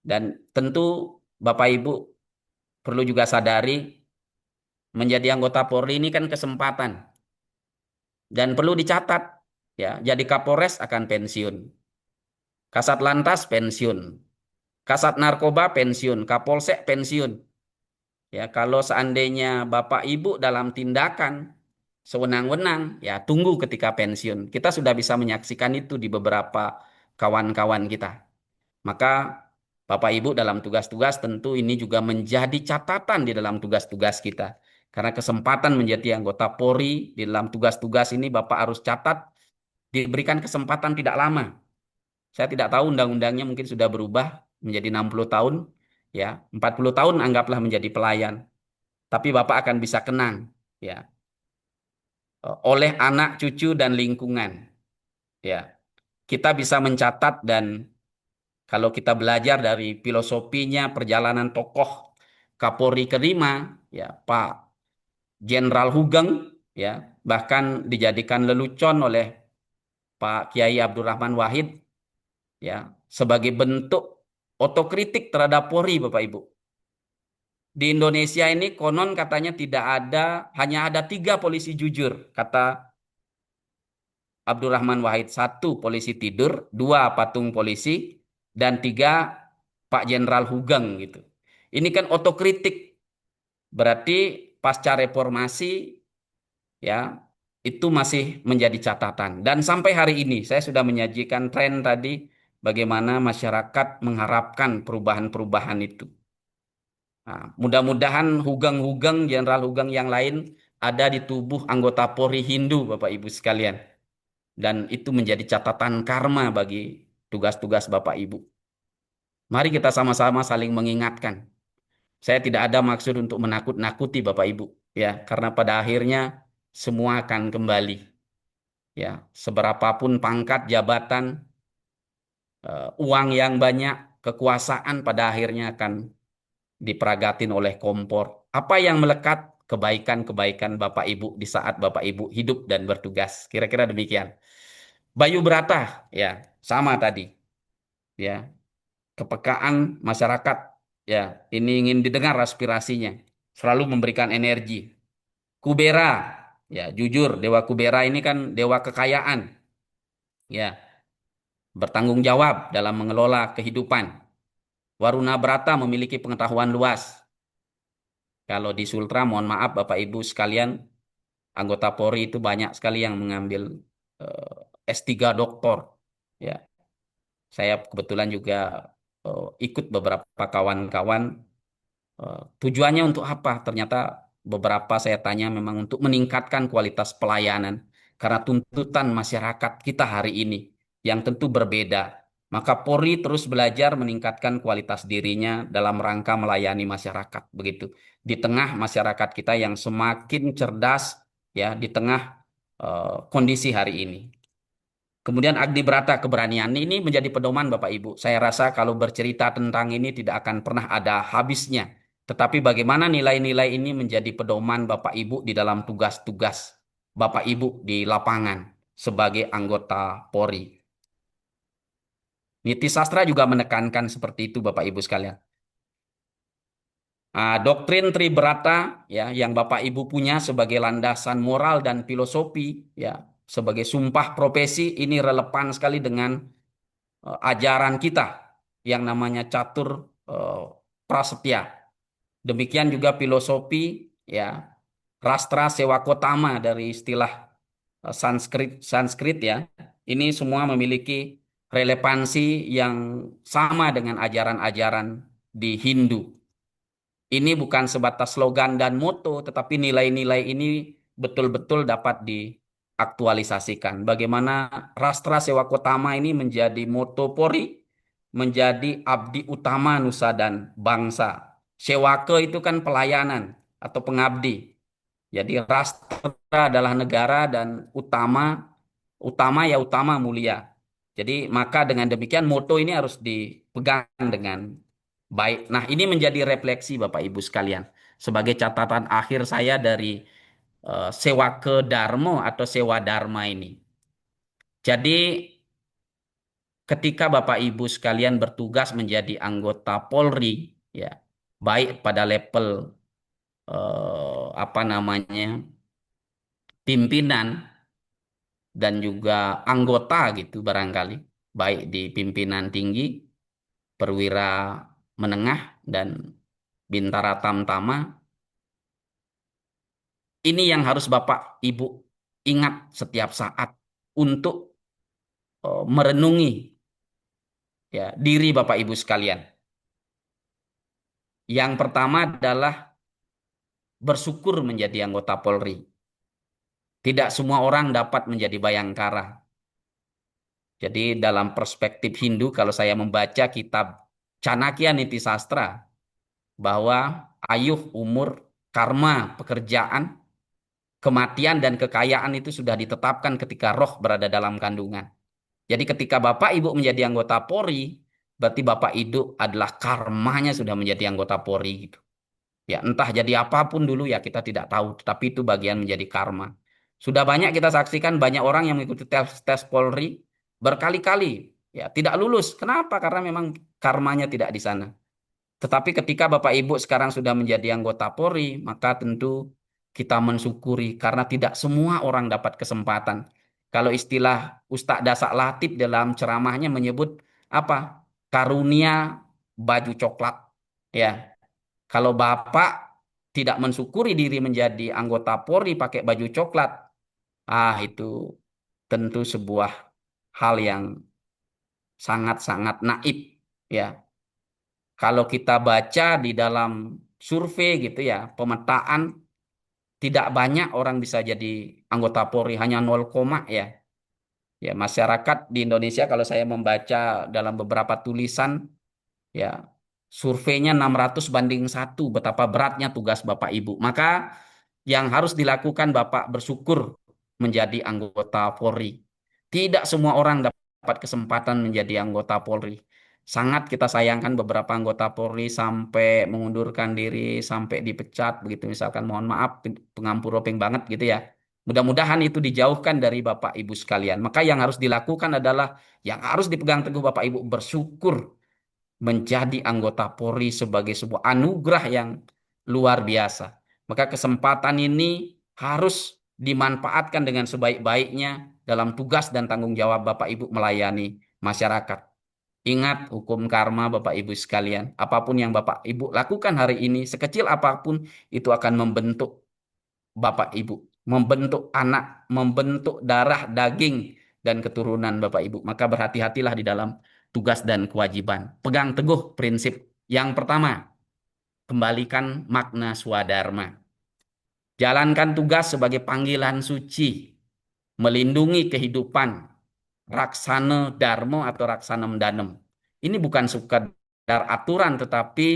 Dan tentu Bapak Ibu perlu juga sadari menjadi anggota Polri ini kan kesempatan dan perlu dicatat, ya. Jadi Kapolres akan pensiun, Kasat Lantas pensiun, Kasat Narkoba pensiun, Kapolsek pensiun. Ya, kalau seandainya Bapak Ibu dalam tindakan sewenang-wenang, ya tunggu ketika pensiun. Kita sudah bisa menyaksikan itu di beberapa kawan-kawan kita. Maka Bapak Ibu dalam tugas-tugas tentu ini juga menjadi catatan di dalam tugas-tugas kita. Karena kesempatan menjadi anggota Polri di dalam tugas-tugas ini Bapak harus catat, diberikan kesempatan tidak lama. Saya tidak tahu undang-undangnya mungkin sudah berubah menjadi 60 tahun, ya. 40 tahun anggaplah menjadi pelayan. Tapi Bapak akan bisa kenang, ya. oleh anak, cucu, dan lingkungan. Ya, kita bisa mencatat dan kalau kita belajar dari filosofinya perjalanan tokoh Kapolri kelima, ya Pak Jenderal Hugeng, ya bahkan dijadikan lelucon oleh Pak Kiai Abdurrahman Wahid, ya sebagai bentuk otokritik terhadap Polri, Bapak Ibu. Di Indonesia ini konon katanya tidak ada, hanya ada 3 polisi jujur, kata Abdurrahman Wahid. Satu polisi tidur, dua patung polisi, dan tiga Pak Jenderal Hugeng gitu. Ini kan otokritik, berarti pasca reformasi ya itu masih menjadi catatan. Dan sampai hari ini saya sudah menyajikan tren tadi bagaimana masyarakat mengharapkan perubahan-perubahan itu. Nah, mudah-mudahan Hugeng-Hugeng, Jenderal Hugeng yang lain ada di tubuh anggota Polri Hindu, Bapak Ibu sekalian. Dan itu menjadi catatan karma bagi tugas-tugas Bapak Ibu. Mari kita sama-sama saling mengingatkan. Saya tidak ada maksud untuk menakut-nakuti Bapak Ibu, ya, karena pada akhirnya semua akan kembali. Ya, seberapapun pangkat, jabatan, uang yang banyak, kekuasaan pada akhirnya akan diperagatin oleh kompor. Apa yang melekat? Kebaikan-kebaikan Bapak Ibu di saat Bapak Ibu hidup dan bertugas. Kira-kira demikian. Bayu Brata, ya, sama tadi, ya, kepekaan masyarakat, ya, ini ingin didengar aspirasinya, selalu memberikan energi. Kubera, ya, jujur, Dewa Kubera ini kan dewa kekayaan, ya, bertanggung jawab dalam mengelola kehidupan. Waruna Brata memiliki pengetahuan luas. Kalau di Sultra, mohon maaf Bapak Ibu sekalian, anggota Polri itu banyak sekali yang mengambil S3 doktor. Ya, saya kebetulan juga ikut beberapa kawan-kawan. Tujuannya untuk apa? Ternyata beberapa saya tanya memang untuk meningkatkan kualitas pelayanan. Karena tuntutan masyarakat kita hari ini yang tentu berbeda. Maka Polri terus belajar meningkatkan kualitas dirinya dalam rangka melayani masyarakat. Begitu. Di tengah masyarakat kita yang semakin cerdas, ya, di tengah kondisi hari ini. Kemudian Agni Brata, keberanian ini menjadi pedoman Bapak Ibu. Saya rasa kalau bercerita tentang ini tidak akan pernah ada habisnya. Tetapi bagaimana nilai-nilai ini menjadi pedoman Bapak Ibu di dalam tugas-tugas Bapak Ibu di lapangan sebagai anggota Polri. Niti Sastra juga menekankan seperti itu Bapak Ibu sekalian. Doktrin Tribrata, ya, yang Bapak Ibu punya sebagai landasan moral dan filosofi, ya, sebagai sumpah profesi, ini relevan sekali dengan ajaran kita yang namanya catur eh, prasetya. Demikian juga filosofi, ya, Rastra Sewakotama dari istilah Sanskrit, ya. Ini semua memiliki relevansi yang sama dengan ajaran-ajaran di Hindu. Ini bukan sebatas slogan dan moto, tetapi nilai-nilai ini betul-betul dapat diaktualisasikan. Bagaimana Rastra Sewakotama ini menjadi moto Polri, menjadi abdi utama nusa dan bangsa. Sewake itu kan pelayanan atau pengabdi. Jadi Rastra adalah negara dan utama, utama ya utama mulia. Jadi maka dengan demikian moto ini harus dipegang dengan baik. Nah, ini menjadi refleksi Bapak Ibu sekalian. Sebagai catatan akhir saya dari sewa ke Darmo atau sewa Dharma ini. Jadi ketika Bapak Ibu sekalian bertugas menjadi anggota Polri, ya, baik pada level apa namanya pimpinan dan juga anggota gitu barangkali, baik di pimpinan tinggi, perwira menengah dan bintara tamtama. Ini yang harus Bapak Ibu ingat setiap saat untuk merenungi, ya, diri Bapak Ibu sekalian. Yang pertama adalah bersyukur menjadi anggota Polri. Tidak semua orang dapat menjadi bayangkara. Jadi dalam perspektif Hindu, kalau saya membaca kitab Chanakya Niti Sastra, bahwa ayuh, umur, karma, pekerjaan, kematian dan kekayaan itu sudah ditetapkan ketika roh berada dalam kandungan. Jadi ketika Bapak Ibu menjadi anggota Polri, berarti Bapak Ibu adalah karmanya sudah menjadi anggota Polri gitu. Ya, entah jadi apapun dulu ya kita tidak tahu, tetapi itu bagian menjadi karma. Sudah banyak kita saksikan banyak orang yang mengikuti tes Polri berkali-kali ya tidak lulus. Kenapa? Karena memang karmanya tidak di sana. Tetapi ketika Bapak Ibu sekarang sudah menjadi anggota Polri, maka tentu kita mensyukuri karena tidak semua orang dapat kesempatan. Kalau istilah Ustadz Dasak Latif dalam ceramahnya menyebut apa? Karunia baju coklat. Ya, kalau Bapak tidak mensyukuri diri menjadi anggota Polri pakai baju coklat, itu tentu sebuah hal yang sangat-sangat naif. Ya, kalau kita baca di dalam survei gitu ya, pemetaan tidak banyak orang bisa jadi anggota Polri, hanya 0, ya. Ya, masyarakat di Indonesia kalau saya membaca dalam beberapa tulisan ya, surveinya 600 banding 1 betapa beratnya tugas Bapak Ibu. Maka yang harus dilakukan Bapak bersyukur menjadi anggota Polri. Tidak semua orang dapat kesempatan menjadi anggota Polri. Sangat kita sayangkan beberapa anggota Polri sampai mengundurkan diri, sampai dipecat begitu misalkan mohon maaf pengampuropeng banget gitu ya. Mudah-mudahan itu dijauhkan dari Bapak Ibu sekalian. Maka yang harus dilakukan adalah yang harus dipegang teguh Bapak Ibu bersyukur menjadi anggota Polri sebagai sebuah anugerah yang luar biasa. Maka kesempatan ini harus dimanfaatkan dengan sebaik-baiknya dalam tugas dan tanggung jawab Bapak Ibu melayani masyarakat. Ingat hukum karma Bapak Ibu sekalian. Apapun yang Bapak Ibu lakukan hari ini, sekecil apapun, itu akan membentuk Bapak Ibu, membentuk anak, membentuk darah, daging, dan keturunan Bapak Ibu. Maka berhati-hatilah di dalam tugas dan kewajiban. Pegang teguh prinsip. Yang pertama, kembalikan makna swadharma. Jalankan tugas sebagai panggilan suci, melindungi kehidupan, raksana darmo atau raksana mendanem. Ini bukan sekadar aturan, tetapi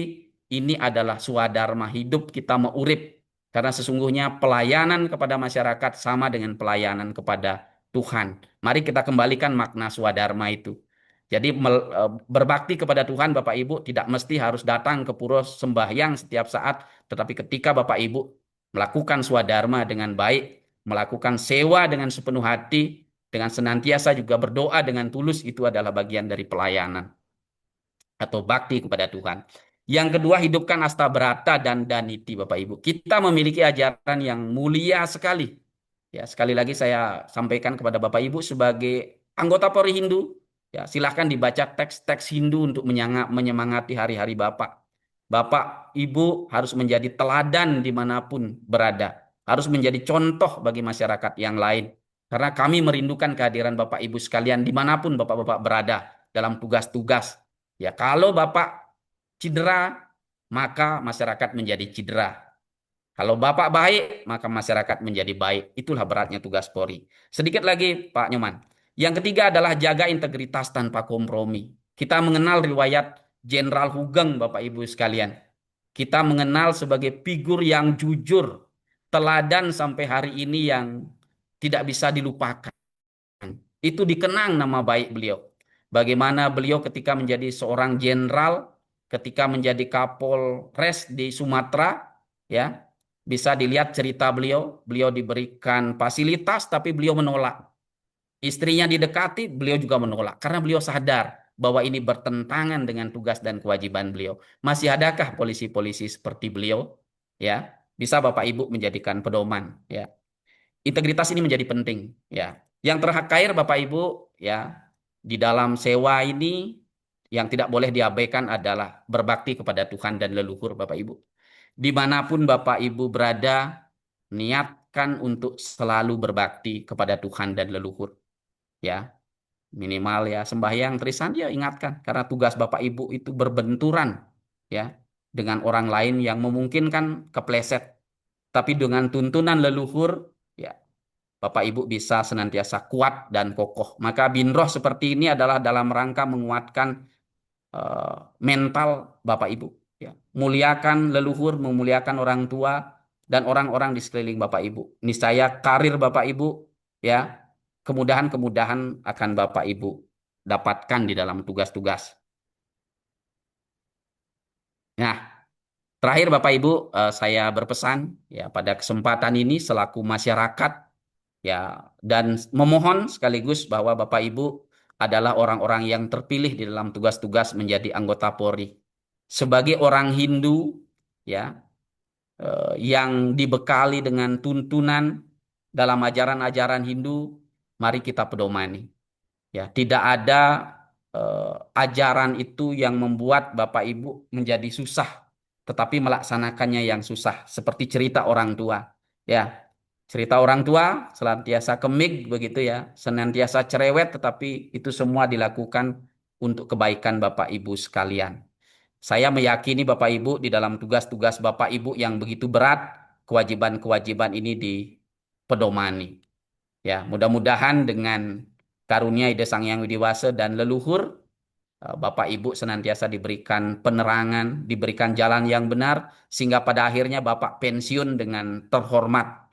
ini adalah swadharma hidup kita mau urip. Karena sesungguhnya pelayanan kepada masyarakat sama dengan pelayanan kepada Tuhan. Mari kita kembalikan makna swadharma itu. Jadi berbakti kepada Tuhan Bapak Ibu tidak mesti harus datang ke pura sembahyang setiap saat, tetapi ketika Bapak Ibu melakukan swadharma dengan baik, melakukan sewa dengan sepenuh hati, dengan senantiasa juga berdoa dengan tulus, itu adalah bagian dari pelayanan atau bakti kepada Tuhan. Yang kedua, hidupkan astabrata dan daniti Bapak Ibu. Kita memiliki ajaran yang mulia sekali. Ya, sekali lagi saya sampaikan kepada Bapak Ibu sebagai anggota Polri Hindu, ya silahkan dibaca teks-teks Hindu untuk menyemangati hari-hari Bapak. Bapak, Ibu harus menjadi teladan dimanapun berada. Harus menjadi contoh bagi masyarakat yang lain. Karena kami merindukan kehadiran Bapak Ibu sekalian dimanapun Bapak-Bapak berada dalam tugas-tugas. Ya, kalau Bapak cedera, maka masyarakat menjadi cedera. Kalau Bapak baik, maka masyarakat menjadi baik. Itulah beratnya tugas Polri. Sedikit lagi, Pak Nyoman. Yang ketiga adalah jaga integritas tanpa kompromi. Kita mengenal riwayat Jenderal Hugeng, Bapak Ibu sekalian. Kita mengenal sebagai figur yang jujur, teladan sampai hari ini yang tidak bisa dilupakan. Itu dikenang nama baik beliau. Bagaimana beliau ketika menjadi seorang jenderal, ketika menjadi Kapolres di Sumatera, ya, bisa dilihat cerita beliau. Beliau diberikan fasilitas, tapi beliau menolak. Istrinya didekati, beliau juga menolak. Karena beliau sadar bahwa ini bertentangan dengan tugas dan kewajiban beliau. Masih adakah polisi-polisi seperti beliau? Ya, bisa Bapak Ibu menjadikan pedoman. Ya, integritas ini menjadi penting ya. Yang terakhir Bapak Ibu ya, di dalam sewa ini yang tidak boleh diabaikan adalah berbakti kepada Tuhan dan leluhur Bapak Ibu. Dimanapun Bapak Ibu berada, niatkan untuk selalu berbakti kepada Tuhan dan leluhur ya. Minimal ya sembahyang Trisan ya ingatkan karena tugas Bapak Ibu itu berbenturan ya dengan orang lain yang memungkinkan kepleset. Tapi dengan tuntunan leluhur ya Bapak Ibu bisa senantiasa kuat dan kokoh. Maka binroh seperti ini adalah dalam rangka menguatkan mental Bapak Ibu. Ya. Muliakan leluhur, memuliakan orang tua, dan orang-orang di sekeliling Bapak Ibu. Niscaya karir Bapak Ibu ya, kemudahan-kemudahan akan Bapak Ibu dapatkan di dalam tugas-tugas. Nah, terakhir Bapak Ibu, saya berpesan ya pada kesempatan ini selaku masyarakat ya, dan memohon sekaligus bahwa Bapak Ibu adalah orang-orang yang terpilih di dalam tugas-tugas menjadi anggota Polri. Sebagai orang Hindu ya, yang dibekali dengan tuntunan dalam ajaran-ajaran Hindu, mari kita pedomani. Ya, tidak ada ajaran itu yang membuat Bapak Ibu menjadi susah, tetapi melaksanakannya yang susah, seperti cerita orang tua. Ya, cerita orang tua senantiasa kemik begitu ya, senantiasa cerewet, tetapi itu semua dilakukan untuk kebaikan Bapak Ibu sekalian. Saya meyakini Bapak Ibu di dalam tugas-tugas Bapak Ibu yang begitu berat, kewajiban-kewajiban ini dipedomani. Ya, mudah-mudahan dengan karunia Ida Sang Hyang Widi Wasa dan leluhur, Bapak Ibu senantiasa diberikan penerangan, diberikan jalan yang benar, sehingga pada akhirnya Bapak pensiun dengan terhormat.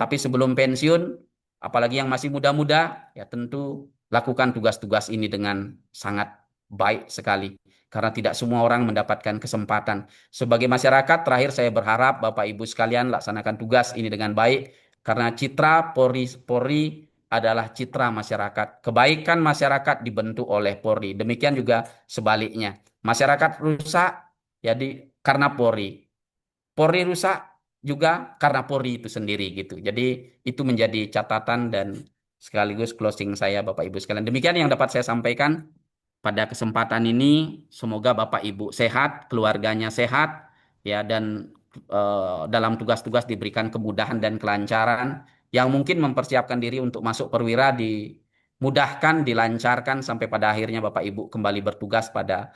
Tapi sebelum pensiun, apalagi yang masih muda-muda, ya tentu lakukan tugas-tugas ini dengan sangat baik sekali. Karena tidak semua orang mendapatkan kesempatan. Sebagai masyarakat, terakhir saya berharap Bapak Ibu sekalian laksanakan tugas ini dengan baik. Karena citra Polri adalah citra masyarakat. Kebaikan masyarakat dibentuk oleh Polri. Demikian juga sebaliknya. Masyarakat rusak jadi karena Polri. Polri rusak juga karena Polri itu sendiri gitu. Jadi itu menjadi catatan dan sekaligus closing saya Bapak Ibu sekalian. Demikian yang dapat saya sampaikan pada kesempatan ini. Semoga Bapak Ibu sehat, keluarganya sehat ya, dan dalam tugas-tugas diberikan kemudahan dan kelancaran yang mungkin mempersiapkan diri untuk masuk perwira dimudahkan, dilancarkan sampai pada akhirnya Bapak Ibu kembali bertugas pada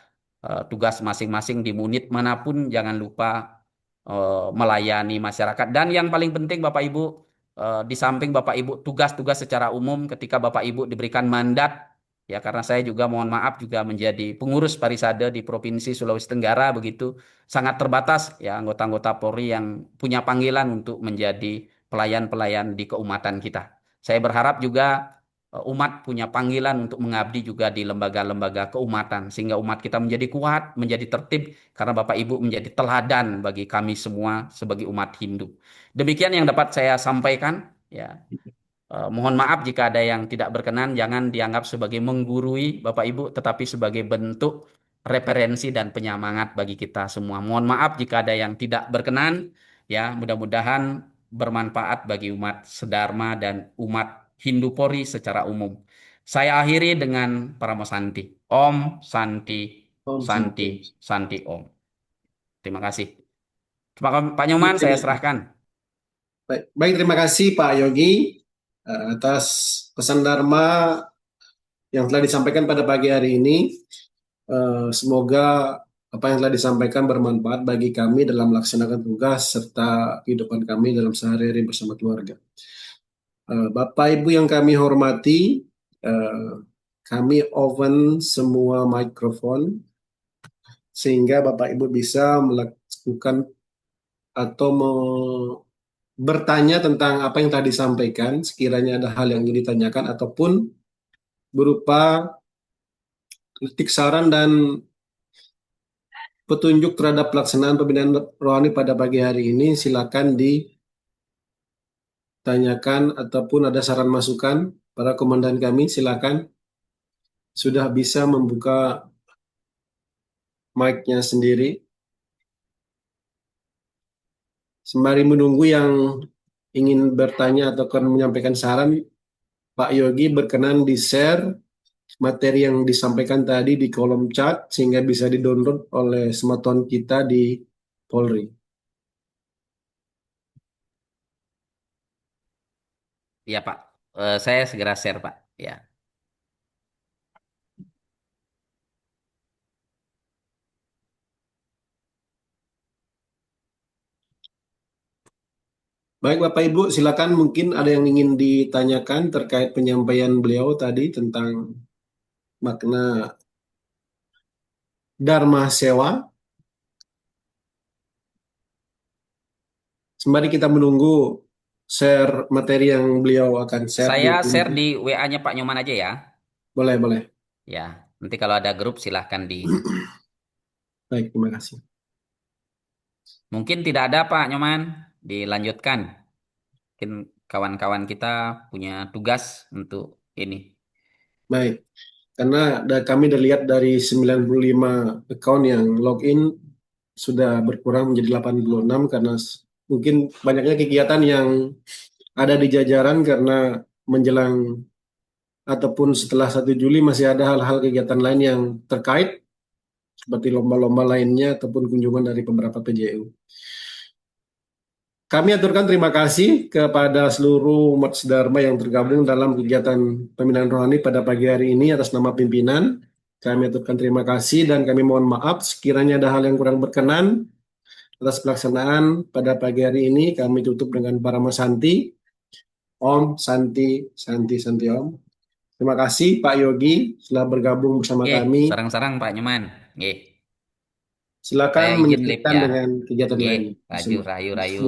tugas masing-masing di unit manapun. Jangan lupa melayani masyarakat. Dan yang paling penting Bapak Ibu, di samping Bapak Ibu tugas-tugas secara umum, ketika Bapak Ibu diberikan mandat, ya karena saya juga mohon maaf juga menjadi pengurus Parisade di Provinsi Sulawesi Tenggara begitu, sangat terbatas ya anggota-anggota Polri yang punya panggilan untuk menjadi pelayan-pelayan di keumatan kita. Saya berharap juga umat punya panggilan untuk mengabdi juga di lembaga-lembaga keumatan sehingga umat kita menjadi kuat, menjadi tertib karena Bapak Ibu menjadi teladan bagi kami semua sebagai umat Hindu. Demikian yang dapat saya sampaikan ya. Mohon maaf jika ada yang tidak berkenan, jangan dianggap sebagai menggurui Bapak Ibu, tetapi sebagai bentuk referensi dan penyemangat bagi kita semua. Mohon maaf jika ada yang tidak berkenan, ya mudah-mudahan bermanfaat bagi umat Sedharma dan umat Hindu Polri secara umum. Saya akhiri dengan Paramasanti. Om Santi, Om Santi, Santi. Santi Om. Terima kasih. Pak Baik, Nyoman, saya serahkan. baik, baik, terima kasih Pak Yogi atas pesan Dharma yang telah disampaikan pada pagi hari ini. Semoga apa yang telah disampaikan bermanfaat bagi kami dalam melaksanakan tugas serta kehidupan kami dalam sehari-hari bersama keluarga. Bapak Ibu yang kami hormati, eh, kami open semua mikrofon sehingga Bapak Ibu bisa melakukan atau bertanya tentang apa yang tadi disampaikan, sekiranya ada hal yang ingin ditanyakan ataupun berupa kritik saran dan petunjuk terhadap pelaksanaan pembinaan rohani pada pagi hari ini, silakan ditanyakan ataupun ada saran masukan. Para komandan kami silakan sudah bisa membuka mic-nya sendiri. Sembari menunggu yang ingin bertanya atau akan menyampaikan saran, Pak Yogi berkenan di-share materi yang disampaikan tadi di kolom chat sehingga bisa di-download oleh smartphone kita di Polri. Ya Pak, saya segera share Pak. Ya. Baik Bapak Ibu, silakan mungkin ada yang ingin ditanyakan terkait penyampaian beliau tadi tentang makna Dharma Sewa. sembari kita menunggu share materi yang beliau akan share di Saya share nanti. di WA-nya Pak Nyoman aja ya. Boleh, boleh. Ya, nanti kalau ada grup silahkan di. Baik, terima kasih. Mungkin tidak ada Pak Nyoman, dilanjutkan. Mungkin kawan-kawan kita punya tugas untuk ini. Baik, karena kami udah lihat dari 95 account yang login sudah berkurang menjadi 86 karena mungkin banyaknya kegiatan yang ada di jajaran karena menjelang ataupun setelah 1 Juli masih ada hal-hal kegiatan lain yang terkait seperti lomba-lomba lainnya ataupun kunjungan dari beberapa PJU. Kami aturkan terima kasih kepada seluruh umat sedharma yang tergabung dalam kegiatan pembinaan rohani pada pagi hari ini atas nama pimpinan. Kami aturkan terima kasih dan kami mohon maaf sekiranya ada hal yang kurang berkenan atas pelaksanaan pada pagi hari ini. Kami tutup dengan Parama Santi. Om Santi, Santi, Santi Om. Terima kasih Pak Yogi telah bergabung bersama Oke, kami. sarang-sarang Pak Nyoman. Oke, Silakan saya izin live menyelesaikan ya. dengan kegiatan Oke, lainnya. laju rayu-rayu.